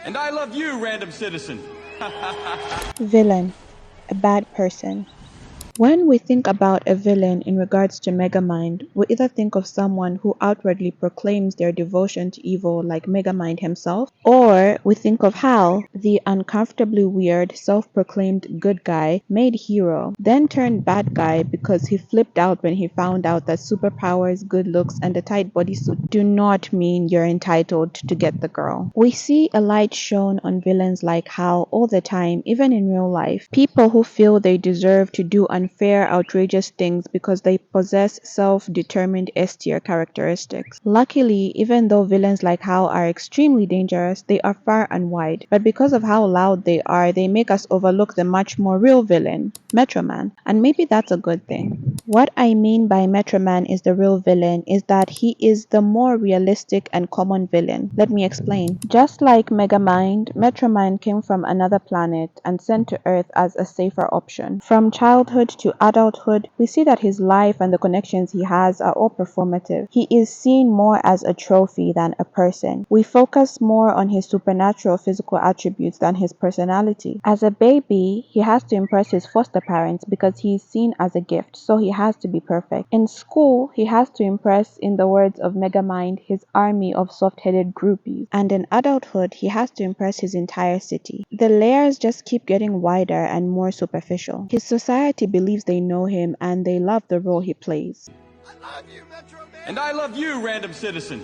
And I love you, random citizen. Villain, a bad person. When we think about a villain in regards to Megamind, we either think of someone who outwardly proclaims their devotion to evil like Megamind himself, or we think of Hal, the uncomfortably weird, self-proclaimed good guy made hero, then turned bad guy because he flipped out when he found out that superpowers, good looks, and a tight bodysuit do not mean you're entitled to get the girl. We see a light shown on villains like Hal all the time, even in real life. People who feel they deserve to do unfair, outrageous things because they possess self-determined S-tier characteristics. Luckily, even though villains like Hal are extremely dangerous, they are far and wide. But because of how loud they are, they make us overlook the much more real villain, Metro Man. And maybe that's a good thing. What I mean by Metro Man is the real villain is that he is the more realistic and common villain. Let me explain. Just like Megamind, Metro Man came from another planet and sent to Earth as a safer option. From childhood to adulthood, we see that his life and the connections he has are all performative. He is seen more as a trophy than a person. We focus more on his supernatural physical attributes than his personality. As a baby, he has to impress his foster parents because he is seen as a gift, so he has to be perfect. In school, he has to impress, in the words of Megamind, his army of soft-headed groupies. And in adulthood, he has to impress his entire city. The layers just keep getting wider and more superficial. His society believes they know him and they love the role he plays. And I love you, random citizen.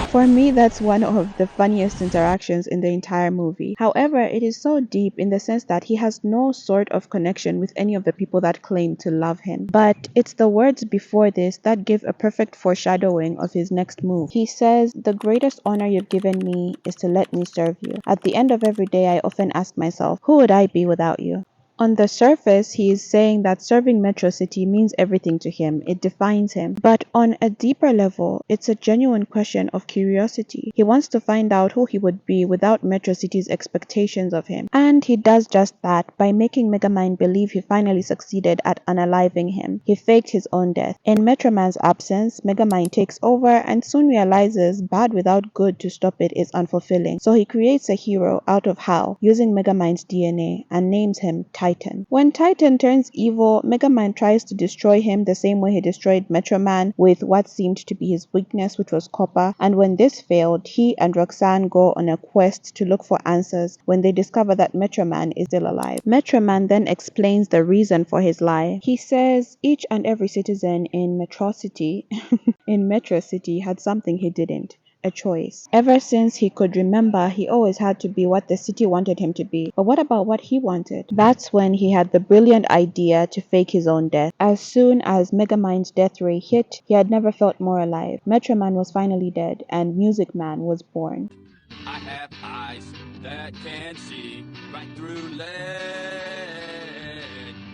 For me, that's one of the funniest interactions in the entire movie. However, it is so deep in the sense that he has no sort of connection with any of the people that claim to love him. But it's the words before this that give a perfect foreshadowing of his next move. He says, "The greatest honor you've given me is to let me serve you. At the end of every day, I often ask myself, who would I be without you?" On the surface, he is saying that serving Metro City means everything to him, it defines him. But on a deeper level, it's a genuine question of curiosity. He wants to find out who he would be without Metro City's expectations of him. And he does just that by making Megamind believe he finally succeeded at unaliving him. He faked his own death. In Metro Man's absence, Megamind takes over and soon realizes bad without good to stop it is unfulfilling. So he creates a hero out of Hal, using Megamind's DNA, and names him Titan. When Titan turns evil, Megamind tries to destroy him the same way he destroyed Metro Man with what seemed to be his weakness, which was copper. And when this failed, he and Roxanne go on a quest to look for answers when they discover that Metro Man is still alive. Metro Man then explains the reason for his lie. He says each and every citizen in Metro City had something he didn't. A choice. Ever since he could remember, he always had to be what the city wanted him to be. But what about what he wanted? That's when he had the brilliant idea to fake his own death. As soon as Megamind's death ray hit, he had never felt more alive. Metro Man was finally dead, and Music Man was born. I have eyes that can see right through lead.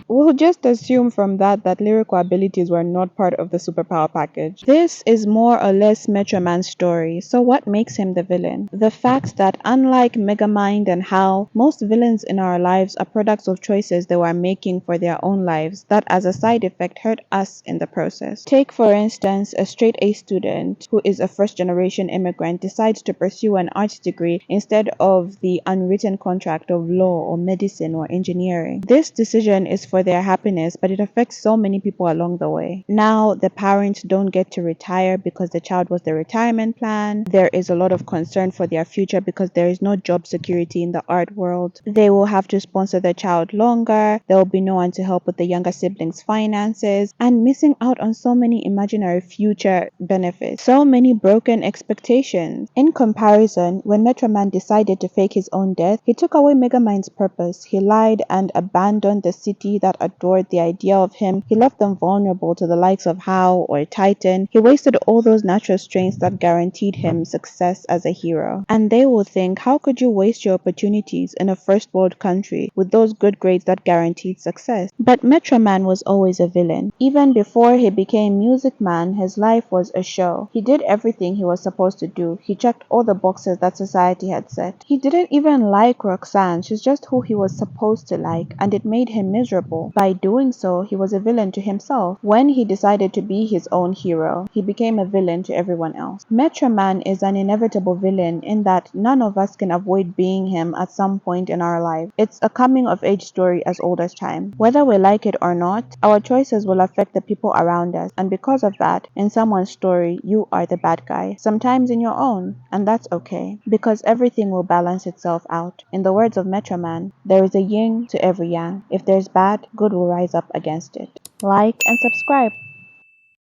We'll just assume from that lyrical abilities were not part of the superpower package. This is more or less Metro Man's story, so what makes him the villain? The fact that unlike Megamind and Hal, most villains in our lives are products of choices they were making for their own lives that as a side effect hurt us in the process. Take for instance a straight A student who is a first generation immigrant decides to pursue an arts degree instead of the unwritten contract of law or medicine or engineering. This decision is for their happiness, but it affects so many people along the way. Now, the parents don't get to retire because the child was the retirement plan. There is a lot of concern for their future because there is no job security in the art world. They will have to sponsor the child longer. There will be no one to help with the younger siblings' finances, and missing out on so many imaginary future benefits. So many broken expectations. In comparison, when Metro Man decided to fake his own death, he took away Megamind's purpose. He lied and abandoned the city that adored the idea of him. He left them vulnerable to the likes of Hal or Titan. He wasted all those natural strengths that guaranteed him success as a hero. And they will think, how could you waste your opportunities in a first world country with those good grades that guaranteed success? But Metro Man was always a villain. Even before he became Music Man, his life was a show. He did everything he was supposed to do. He checked all the boxes that society had set. He didn't even like Roxanne. She's just who he was supposed to like, and it made him miserable. people. By doing so, he was a villain to himself. When he decided to be his own hero, he became a villain to everyone else. Metro Man is an inevitable villain in that none of us can avoid being him at some point in our life. It's a coming of age story as old as time. Whether we like it or not, our choices will affect the people around us, and because of that, in someone's story, you are the bad guy. Sometimes in your own, and that's okay, because everything will balance itself out. In the words of Metro Man, there is a yin to every yang. If there's bad, good will rise up against it. Like and subscribe.